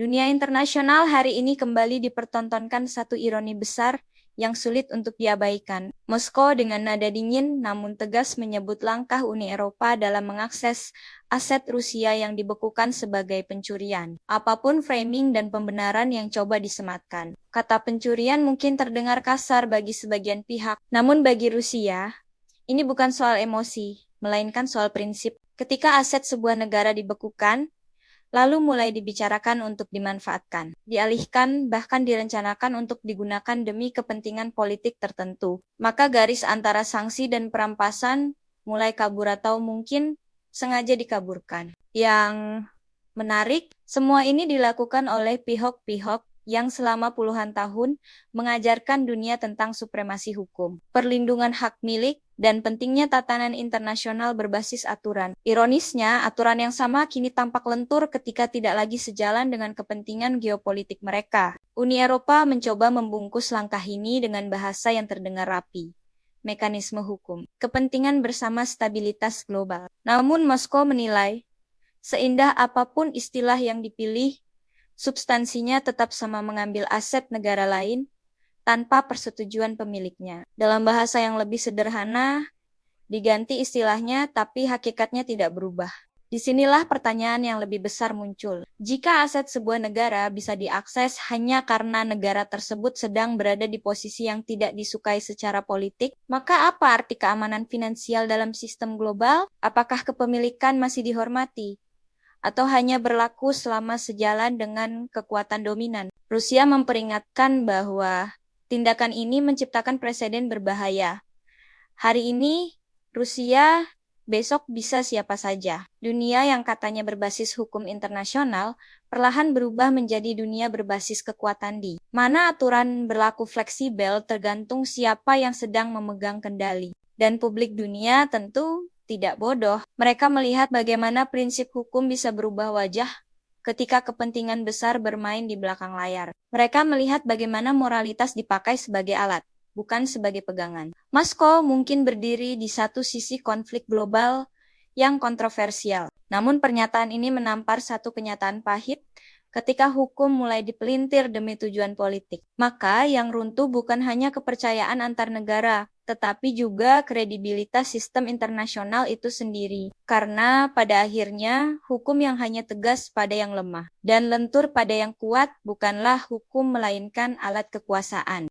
Dunia internasional hari ini kembali dipertontonkan satu ironi besar yang sulit untuk diabaikan. Moskow dengan nada dingin namun tegas menyebut langkah Uni Eropa dalam mengakses aset Rusia yang dibekukan sebagai pencurian. Apapun framing dan pembenaran yang coba disematkan. Kata pencurian mungkin terdengar kasar bagi sebagian pihak, namun bagi Rusia, ini bukan soal emosi, melainkan soal prinsip. Ketika aset sebuah negara dibekukan, lalu mulai dibicarakan untuk dimanfaatkan, dialihkan, bahkan direncanakan untuk digunakan demi kepentingan politik tertentu. Maka garis antara sanksi dan perampasan mulai kabur atau mungkin sengaja dikaburkan. Yang menarik, semua ini dilakukan oleh pihak-pihak yang selama puluhan tahun mengajarkan dunia tentang supremasi hukum, perlindungan hak milik, dan pentingnya tatanan internasional berbasis aturan. Ironisnya, aturan yang sama kini tampak lentur ketika tidak lagi sejalan dengan kepentingan geopolitik mereka. Uni Eropa mencoba membungkus langkah ini dengan bahasa yang terdengar rapi. Mekanisme hukum, kepentingan bersama stabilitas global. Namun Moskow menilai, seindah apapun istilah yang dipilih, substansinya tetap sama mengambil aset negara lain tanpa persetujuan pemiliknya. Dalam bahasa yang lebih sederhana, diganti istilahnya tapi hakikatnya tidak berubah. Disinilah pertanyaan yang lebih besar muncul. Jika aset sebuah negara bisa diakses hanya karena negara tersebut sedang berada di posisi yang tidak disukai secara politik, maka apa arti keamanan finansial dalam sistem global? Apakah kepemilikan masih dihormati? Atau hanya berlaku selama sejalan dengan kekuatan dominan? Rusia memperingatkan bahwa tindakan ini menciptakan preseden berbahaya. Hari ini, Rusia, besok bisa siapa saja. Dunia yang katanya berbasis hukum internasional, perlahan berubah menjadi dunia berbasis kekuatan di mana aturan berlaku fleksibel tergantung siapa yang sedang memegang kendali. Dan publik dunia tentu tidak bodoh. Mereka melihat bagaimana prinsip hukum bisa berubah wajah ketika kepentingan besar bermain di belakang layar. Mereka melihat bagaimana moralitas dipakai sebagai alat, bukan sebagai pegangan. Moskow mungkin berdiri di satu sisi konflik global yang kontroversial. Namun pernyataan ini menampar satu kenyataan pahit ketika hukum mulai dipelintir demi tujuan politik. Maka yang runtuh bukan hanya kepercayaan antar negara, tetapi juga kredibilitas sistem internasional itu sendiri. Karena pada akhirnya, hukum yang hanya tegas pada yang lemah dan lentur pada yang kuat bukanlah hukum melainkan alat kekuasaan.